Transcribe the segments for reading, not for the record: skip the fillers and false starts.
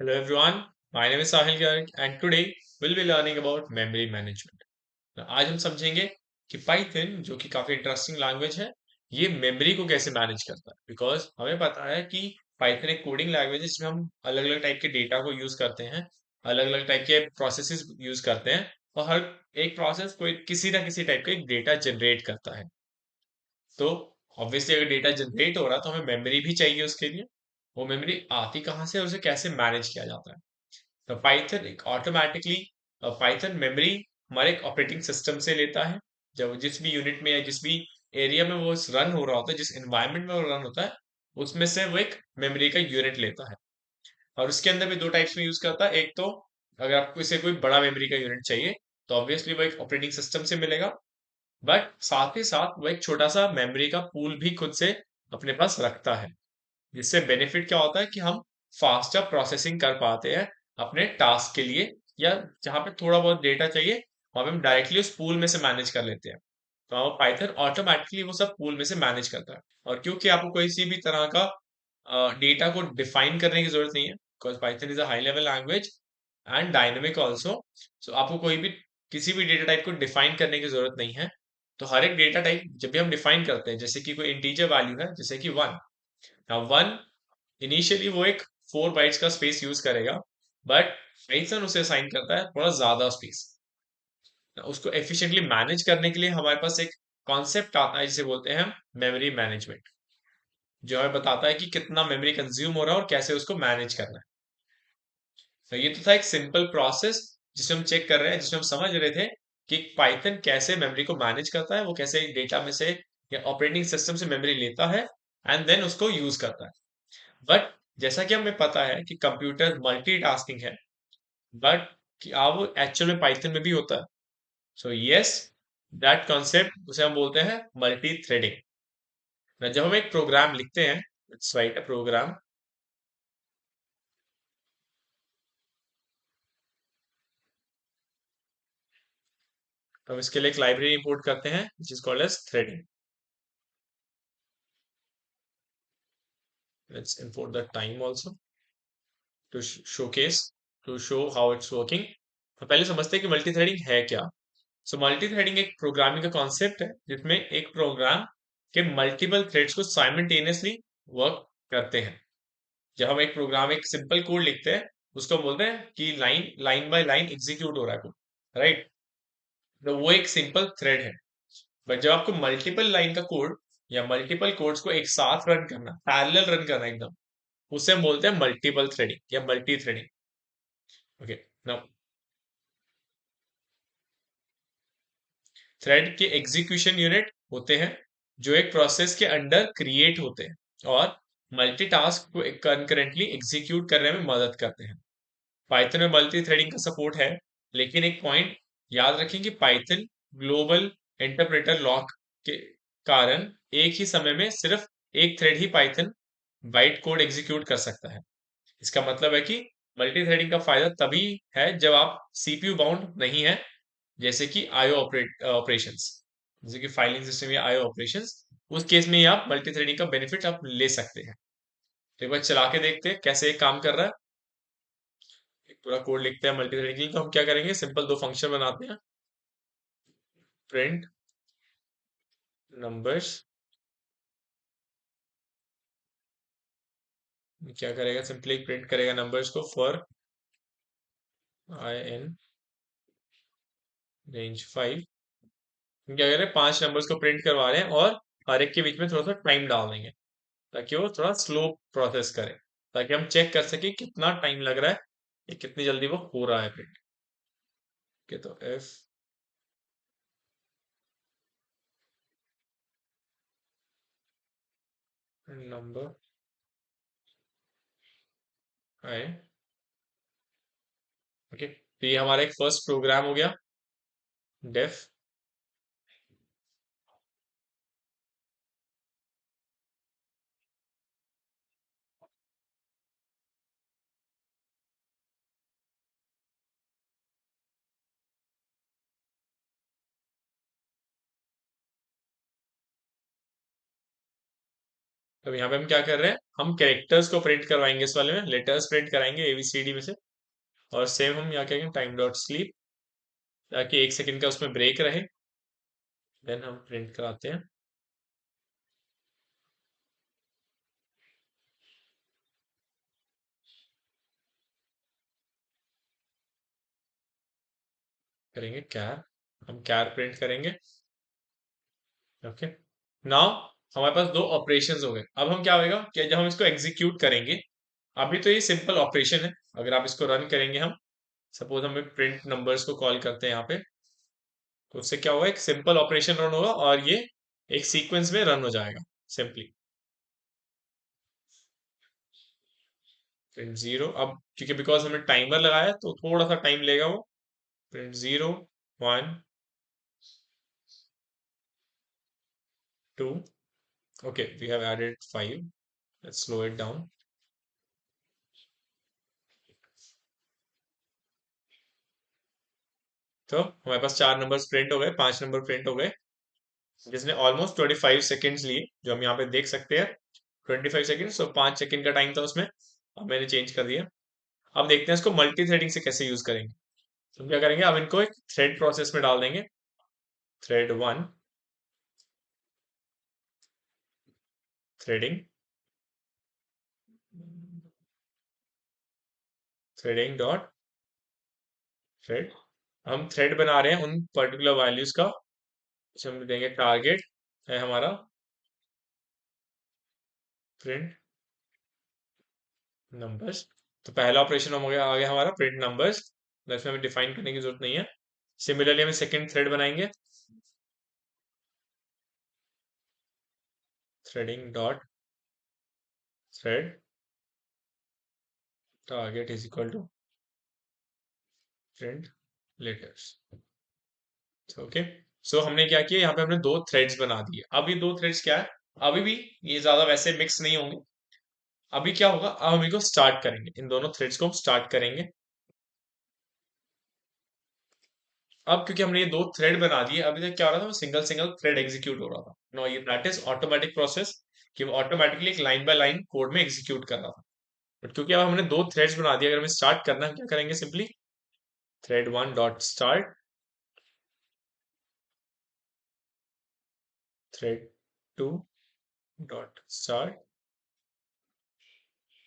Hello everyone, my name is Sahil Garg and today we'll be learning about memory management. आज हम समझेंगे कि Python जो कि काफी इंटरेस्टिंग लैंग्वेज है, ये मेमोरी को कैसे मैनेज करता है। बिकॉज हमें पता है कि पाइथन एक कोडिंग लैंग्वेज है जिसमें हम अलग अलग टाइप के डेटा को यूज करते हैं, अलग अलग टाइप के प्रोसेसेस यूज करते हैं और हर एक प्रोसेस कोई किसी ना किसी टाइप का एक डेटा जनरेट करता है। तो ऑब्वियसली अगर डेटा जनरेट हो रहा है तो हमें मेमोरी भी चाहिए उसके लिए। वो मेमोरी आती कहाँ से और उसे कैसे मैनेज किया जाता है। तो पाइथन एक ऑटोमेटिकली पाइथन मेमोरी हमारे एक ऑपरेटिंग सिस्टम से लेता है। जब जिस भी यूनिट में या जिस भी एरिया में वो रन हो रहा होता है, जिस एनवायरनमेंट में वो रन होता है, उसमें से वो एक मेमोरी का यूनिट लेता है। और उसके अंदर भी दो टाइप्स में यूज करता है। एक तो अगर आपको इसे कोई बड़ा मेमोरी का यूनिट चाहिए तो ऑब्वियसली वो एक ऑपरेटिंग सिस्टम से मिलेगा, बट साथ ही साथ वो एक छोटा सा मेमोरी का पूल भी खुद से अपने पास रखता है। जिससे बेनिफिट क्या होता है कि हम फास्टर प्रोसेसिंग कर पाते हैं अपने टास्क के लिए, या जहाँ पे थोड़ा बहुत डेटा चाहिए वहां पे हम डायरेक्टली उस पूल में से मैनेज कर लेते हैं। तो हम पाइथन ऑटोमेटिकली वो सब पूल में से मैनेज करता है। और क्योंकि आपको किसी भी तरह का डेटा को डिफाइन करने की जरूरत नहीं है, because Python is a high level language and dynamic also. So आपको कोई भी किसी भी डेटा टाइप को डिफाइन करने की जरूरत नहीं है। तो हर एक डेटा टाइप जब भी हम डिफाइन करते हैं, जैसे कि कोई इंटीजर वैल्यू है जैसे कि वन, नाउ वन इनिशियली वो एक 4 बाइट्स का स्पेस यूज करेगा, बट पाइथन उसे असाइन करता है थोड़ा ज्यादा स्पेस। उसको एफिशिएंटली मैनेज करने के लिए हमारे पास एक कॉन्सेप्ट आता है जिसे बोलते हैं मेमोरी मैनेजमेंट, जो हमें बताता है कि कितना मेमोरी कंज्यूम हो रहा है और कैसे उसको मैनेज करना है। तो ये तो था एक सिंपल प्रोसेस जिसे हम चेक कर रहे हैं, जिसमें हम समझ रहे थे कि पाइथन कैसे मेमोरी को मैनेज करता है, वो कैसे डेटा में से या ऑपरेटिंग सिस्टम से मेमोरी लेता है एंड देन उसको यूज करता है। बट जैसा कि हमें पता है कि कंप्यूटर मल्टीटास्किंग है, बट क्या वो एक्चुअल में पाइथन में भी होता है? सो यस, दैट कॉन्सेप्ट उसे हम बोलते हैं मल्टी थ्रेडिंग। जब हम एक प्रोग्राम लिखते हैं, लेट्स राइट अ प्रोग्राम। तो हम इसके लिए एक लाइब्रेरी इंपोर्ट करते हैं which is called as threading. Let's import the time also to showcase, to show how it's working. तो पहले समझते हैं कि मल्टी थ्रेडिंग है क्या। सो मल्टी थ्रेडिंग एक प्रोग्रामिंग का कॉन्सेप्ट है जिसमें एक प्रोग्राम के मल्टीपल थ्रेड्स को साइमल्टेनियसली वर्क करते हैं। जब हम एक प्रोग्राम एक सिंपल कोड लिखते हैं, उसको हम बोलते हैं कि line line by line execute हो रहा है कोड, राइट। तो वो एक सिंपल थ्रेड है। बट जब आपको मल्टीपल लाइन का कोड या मल्टीपल कोड्स को एक साथ रन करना, पैरेलल रन करना एकदम, उसे हम बोलते हैं मल्टीपल थ्रेडिंग या multi threading. Okay, now thread के एग्जीक्यूशन यूनिट होते हैं जो एक प्रोसेस के अंडर क्रिएट होते हैं और मल्टीटास्क को कंकरेंटली एग्जीक्यूट करने में मदद करते हैं। पाइथन में मल्टी थ्रेडिंग का सपोर्ट है, लेकिन एक पॉइंट याद रखें कि पाइथन ग्लोबल इंटरप्रेटर लॉक के कारण एक ही समय में सिर्फ एक थ्रेड ही पाइथन बाइट कोड एग्जीक्यूट कर सकता है। इसका मतलब है कि मल्टी थ्रेडिंग का फायदा तभी है जब आप सीपीयू बाउंड नहीं है, जैसे कि आईओ ऑपरेशंस, जैसे कि फाइलिंग सिस्टम या आईओ ऑपरेशंस। उस केस में ही आप मल्टी थ्रेडिंग का बेनिफिट आप ले सकते हैं। तो एक बार चला के देखते हैं कैसे ये काम कर रहा है। एक पूरा कोड लिखते हैं मल्टी थ्रेडिंग के लिए। तो हम क्या करेंगे, सिंपल दो फंक्शन बनाते हैं। प्रिंट नंबर्स, क्या करेगा, सिंपली प्रिंट करेगा नंबर्स को फॉर आई इन रेंज 5। हम क्या करें, 5 नंबर्स को प्रिंट करवा रहे हैं और हर एक के बीच में थोड़ा सा टाइम डाल देंगे ताकि वो थोड़ा स्लो प्रोसेस करे, ताकि हम चेक कर सके कितना टाइम लग रहा है या कितनी जल्दी वो हो रहा है प्रिंट। ओके, तो एफ नंबर है। ओके, तो ये हमारा एक फर्स्ट प्रोग्राम हो गया, डेफ तो यहाँ पे हम क्या कर रहे हैं, हम कैरेक्टर्स को प्रिंट करवाएंगे, इस वाले में लेटर्स प्रिंट कराएंगे ABCD में से। और सेम हम यहाँ क्या करेंगे, टाइम डॉट स्लीप, ताकि 1 सेकंड का उसमें ब्रेक रहे। देन हम प्रिंट कराते हैं, करेंगे कैर, हम कैर प्रिंट करेंगे। ओके, नाउ हमारे पास दो ऑपरेशंस हो गए। अब हम क्या होगा कि जब हम इसको एग्जीक्यूट करेंगे, अभी तो ये सिंपल ऑपरेशन है, अगर आप इसको रन करेंगे, हम सपोज हम प्रिंट नंबर्स को कॉल करते हैं यहाँ पे, तो उससे क्या होगा, एक सिंपल ऑपरेशन रन होगा और ये एक सीक्वेंस में रन हो जाएगा सिंपली। प्रिंट जीरो, अब क्योंकि बिकॉज हमने टाइमर लगाया है, तो थोड़ा सा टाइम लेगा वो। Print 0 1 2, okay we have added 5, let's slow it down. तो हमारे पास 4 नंबर्स प्रिंट हो गए, 5 नंबर प्रिंट हो गए, जिसने ऑलमोस्ट 25 सेकेंड्स लिए, जो हम यहाँ पे देख सकते हैं। 25 सेकेंड्स, तो 5 सेकेंड का टाइम था उसमें, अब मैंने चेंज कर दिया। अब देखते हैं इसको मल्टी थ्रेडिंग से कैसे यूज करेंगे। तो हम क्या करेंगे, अब इनको एक थ्रेड प्रोसेस में डाल देंगे। Thread 1 threading, threading dot thread, हम थ्रेड बना रहे हैं उन पर्टिकुलर वैल्यूज का, जो हम देंगे टारगेट है हमारा प्रिंट नंबर्स। तो पहला ऑपरेशन हो गया, आ गया हमारा प्रिंट नंबर्स, इसमें हमें डिफाइन करने की जरूरत नहीं है। सिमिलरली हमें सेकंड थ्रेड बनाएंगे, threading dot thread target is equal to print letters. Okay, so हमने क्या किया, यहाँ पे हमने दो थ्रेड्स बना दिए। अब ये दो थ्रेड्स क्या है, अभी भी ये ज्यादा वैसे मिक्स नहीं होंगे। अभी क्या होगा, अब हम इनको स्टार्ट करेंगे, इन दोनों थ्रेड्स को हम स्टार्ट करेंगे। अब क्योंकि हमने ये दो थ्रेड बना दिए, अभी तक क्या हो रहा था, वो सिंगल सिंगल थ्रेड एग्जीक्यूट हो रहा था। नो, ये दैट इज ऑटोमेटिक प्रोसेस, कि वो ऑटोमेटिकली एक लाइन बाय लाइन कोड में एग्जीक्यूट कर रहा था। बट क्योंकि अब हमने दो थ्रेड्स बना दिए, अगर हमें स्टार्ट करना है, हम क्या करेंगे, simply thread 1 dot start, thread 2 dot start.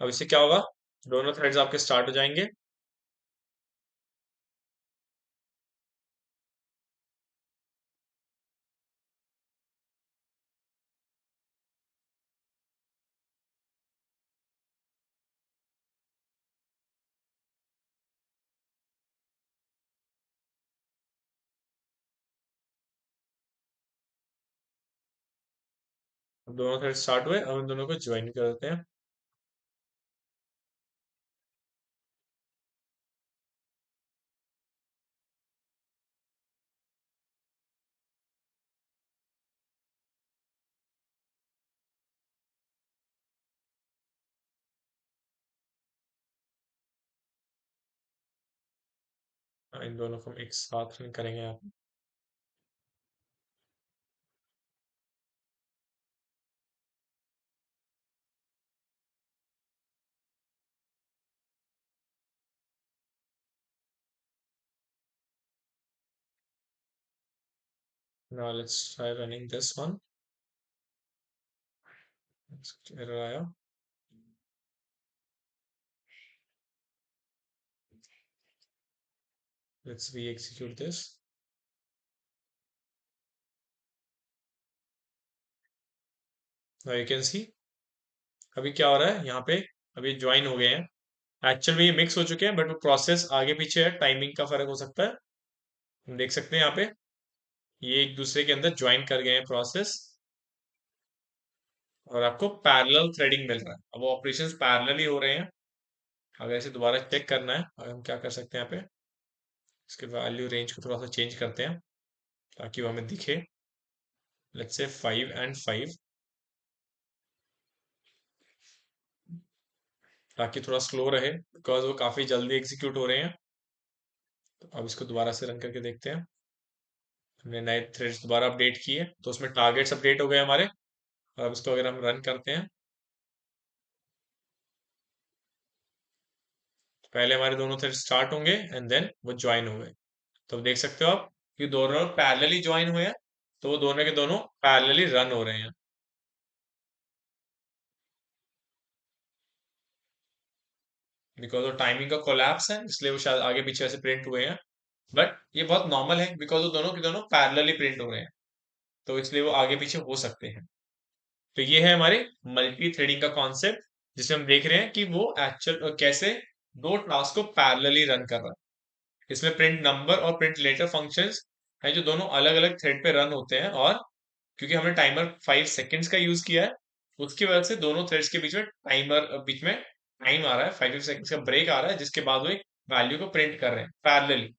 अब इससे क्या होगा, दोनों थ्रेड्स आपके स्टार्ट हो जाएंगे। अब दोनों थ्रेड स्टार्ट हुए, अब इन दोनों को ज्वाइन कर देते हैं। इन दोनों को हम एक साथ रन करेंगे यहाँ पे। Now let's try running this one. Error आया। Let's re-execute this. Now you can see अभी क्या हो रहा है यहाँ पे, अभी ज्वाइन हो गए हैं। एक्चुअल में ये मिक्स हो चुके हैं, बट वो प्रोसेस आगे पीछे है, टाइमिंग का फर्क हो सकता है। हम देख सकते हैं यहाँ पे ये एक दूसरे के अंदर ज्वाइन कर गए हैं प्रोसेस, और आपको पैरेलल थ्रेडिंग मिल रहा है। अब वो ऑपरेशंस पैरेलल ही हो रहे हैं। अगर इसे दोबारा चेक करना है, अगर हम क्या कर सकते हैं, यहाँ पे इसके वैल्यू रेंज को थोड़ा सा चेंज करते हैं, ताकि वो हमें दिखे। लेट्स से 5 and 5, ताकि थोड़ा स्लो रहे, बिकॉज वो काफी जल्दी एग्जीक्यूट हो रहे हैं। तो अब इसको दोबारा से रन करके देखते हैं। हमने नए थ्रेड्स दोबारा अपडेट किए, तो उसमें टारगेट्स अपडेट हो गए हमारे। और अब इसको अगर हम रन करते हैं, पहले हमारे दोनों थ्रेड स्टार्ट होंगे एंड देन वो ज्वाइन हो गए। तो अब देख सकते हो आप कि दोनों पैरेलली ज्वाइन हुए हैं, तो वो दोनों के दोनों पैरेलली रन हो रहे हैं। बिकॉज वो टाइमिंग का कोलैप्स है इसलिए वो शायद आगे पीछे ऐसे प्रिंट हुए हैं, बट ये बहुत नॉर्मल है बिकॉज वो दोनों के दोनों पैरेलली प्रिंट हो रहे हैं, तो इसलिए वो आगे पीछे हो सकते हैं। तो ये है हमारे मल्टी थ्रेडिंग का कॉन्सेप्ट, जिसमें हम देख रहे हैं कि वो एक्चुअल कैसे दो टास्क को पैरेलली रन कर रहा है। इसमें प्रिंट नंबर और प्रिंट लेटर फंक्शंस हैं जो दोनों अलग अलग थ्रेड पे रन होते हैं, और क्योंकि हमने टाइमर 5 सेकेंड्स का यूज किया है उसकी वजह से दोनों थ्रेड्स के बीच में टाइम आ रहा है, 5 सेकेंड्स का ब्रेक आ रहा है, जिसके बाद वो एक वैल्यू को प्रिंट कर रहे हैं पैरेलली।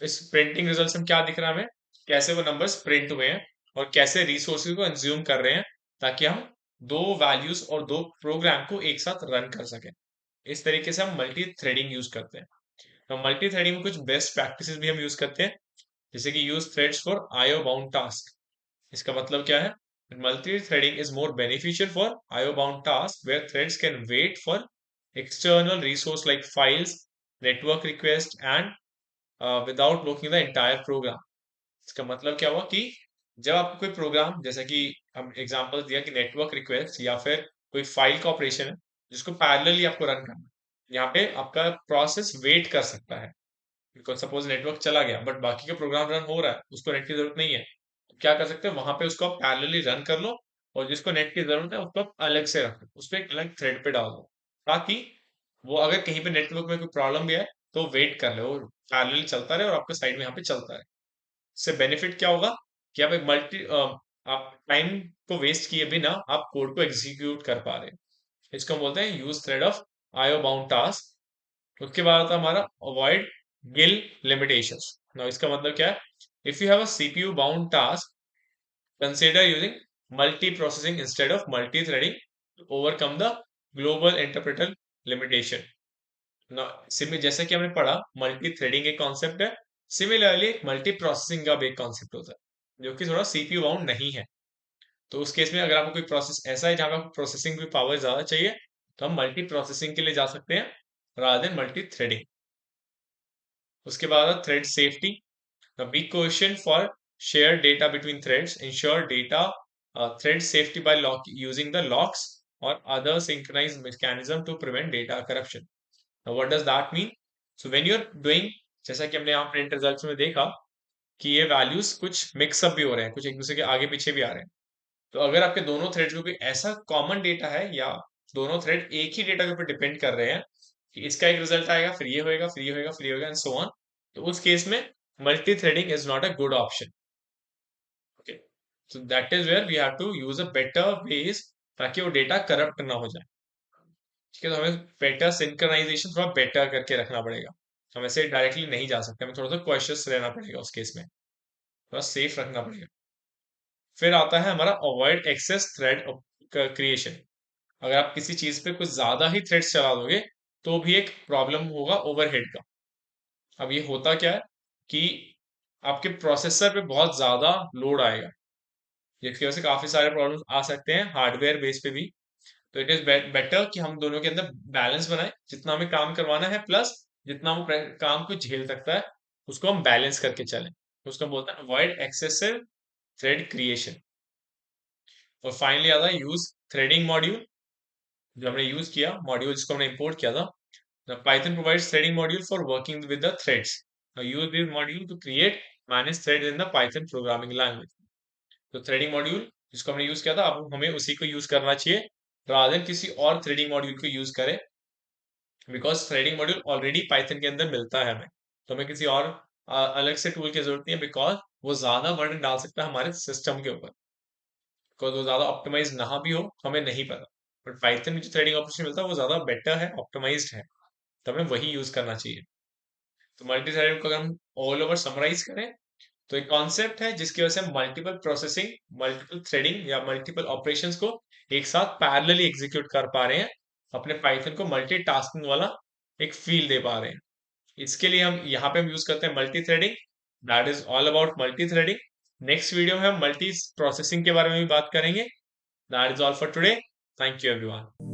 इस प्रिंटिंग रिजल्ट में क्या दिख रहा है हमें, कैसे वो नंबर्स प्रिंट हुए हैं और कैसे रिसोर्सेज को कंज्यूम कर रहे हैं, ताकि हम दो वैल्यूज और दो प्रोग्राम को एक साथ रन कर सकें। इस तरीके से हम मल्टी थ्रेडिंग यूज करते हैं। तो मल्टी थ्रेडिंग में कुछ बेस्ट प्रैक्टिसेस भी हम यूज करते हैं, जैसे कि use threads for IO bound task. इसका मतलब क्या है, multi threading is more beneficial for IO bound task where threads can wait for external resource like files, network request and without blocking the entire program। इसका मतलब क्या हुआ कि जब आपको कोई प्रोग्राम, जैसा कि हम एग्जांपल दिया कि नेटवर्क रिक्वेस्ट या फिर कोई फाइल का ऑपरेशन है जिसको पैरेलली आपको रन करना है, यहाँ पे आपका प्रोसेस वेट कर सकता है। बिकॉज सपोज नेटवर्क चला गया बट बाकी का प्रोग्राम रन हो रहा है, उसको नेट की जरूरत नहीं है, तो क्या कर सकते हैं, वहां पे उसको आप पैरेलली रन कर लो, और जिसको नेट की जरूरत है उसको आप अलग से रखो, उस पर एक अलग थ्रेड पे डाल दो, ताकि वो अगर कहीं पे नेटवर्क में कोई प्रॉब्लम भी है तो वेट कर ले, वो पैरेलली चलता रहे और आपके साइड में यहाँ पे चलता रहे। इससे बेनिफिट क्या होगा कि आप एक आप टाइम को वेस्ट किए बिना आप कोड को एग्जीक्यूट कर पा रहे हैं। इसको हम बोलते हैं use thread of IO bound task. उसके बाद आता है हमारा अवॉइड गिल लिमिटेशंस। नाउ इसका मतलब क्या है, if you have a CPU bound task, consider using multi processing instead of multi threading to overcome the global interpreter limitation. जैसे कि हमने पढ़ा मल्टी थ्रेडिंग एक कॉन्सेप्ट है, सिमिलरली मल्टी प्रोसेसिंग का भी एक कॉन्सेप्ट होता है जो कि थोड़ा सीपीयू बाउंड नहीं है। तो उस केस में अगर आपको कोई प्रोसेस ऐसा है जहां पे आपको प्रोसेसिंग की पावर ज्यादा चाहिए, तो हम मल्टी प्रोसेसिंग के लिए जा सकते हैं रादर देन मल्टी थ्रेडिंग। उसके बाद thread safety. The big question for share data between threads, ensure data thread safety by lock using the locks और other synchronize mechanism to prevent data corruption. What does that mean? So when you are doing, जैसा कि हमने यहाँ print results में देखा कि ये values कुछ मिक्सअप भी हो रहे हैं, कुछ एक दूसरे के आगे पीछे भी आ रहे हैं। तो अगर आपके दोनों थ्रेड्स में कोई ऐसा कॉमन डेटा है, या दोनों थ्रेड एक ही डेटा के ऊपर डिपेंड कर रहे हैं कि इसका एक रिजल्ट आएगा फिर ये होएगा फिर ये होएगा फिर ये होएगा एंड सो ऑन, तो उस केस में multi threading is not a good option. Okay, so that is where we have to use a better ways, ताकि वो डेटा करप्ट ना हो जाए। ठीक है, तो हमें बेटर सिंक्रोनाइजेशन थोड़ा बेटर करके रखना पड़ेगा। हम ऐसे डायरेक्टली नहीं जा सकते, हमें थोड़ा सा कॉशियस रहना पड़ेगा उस केस में, थोड़ा सेफ रखना पड़ेगा। फिर आता है हमारा अवॉइड एक्सेस थ्रेड क्रिएशन। अगर आप किसी चीज पे कुछ ज्यादा ही थ्रेड्स चला दोगे तो भी एक प्रॉब्लम होगा ओवरहेड का। अब ये होता क्या है कि आपके प्रोसेसर पे बहुत ज्यादा लोड आएगा, जिसकी वजह से काफी सारे प्रॉब्लम्स आ सकते हैं हार्डवेयर बेस पे भी। तो इट इज बेटर कि हम दोनों के अंदर बैलेंस बनाए, जितना हमें काम करवाना है प्लस जितना वो काम को झेल सकता है उसको हम बैलेंस करके चलें। उसको हम बोलते हैं अवॉइड एक्सेसिव थ्रेड क्रिएशन। और फाइनली आता है यूज थ्रेडिंग मॉड्यूल, जो हमने यूज किया मॉड्यूल जिसको हमने इंपोर्ट किया था। The Python provides threading module for working with the threads. Now use this module to create manage threads in the Python programming language. तो थ्रेडिंग मॉड्यूल जिसको हमने यूज किया था, अब हमें उसी को यूज करना चाहिए रादर किसी और थ्रेडिंग मॉड्यूल को यूज करें, because threading module already Python के अंदर मिलता है हमें। तो हमें किसी और अलग से टूल की जरूरत नहीं है, बिकॉज वो ज्यादा बर्डन डाल सकता है हमारे सिस्टम के ऊपर, बिकॉज वो ज्यादा ऑप्टिमाइज ना भी हो हमें नहीं पता। बट पाइथन में जो थ्रेडिंग ऑपरेशन मिलता है वो ज्यादा बेटर है, ऑप्टिमाइज्ड है, तो हमें वही यूज करना चाहिए। तो मल्टी थ्रेडिंग को अगर हम ऑल ओवर समराइज करें, तो एक कॉन्सेप्ट है जिसकी वजह से हम मल्टीपल प्रोसेसिंग, मल्टीपल थ्रेडिंग या मल्टीपल ऑपरेशंस को एक साथ पैरेलली एग्जीक्यूट कर पा रहे हैं, अपने पाइथन को मल्टीटास्किंग वाला एक फील दे पा रहे हैं। इसके लिए हम यहाँ पे हम यूज करते हैं multi threading. That is all about multi threading. Next video में हम मल्टी प्रोसेसिंग के बारे में भी बात करेंगे। That is all for today. Thank you everyone.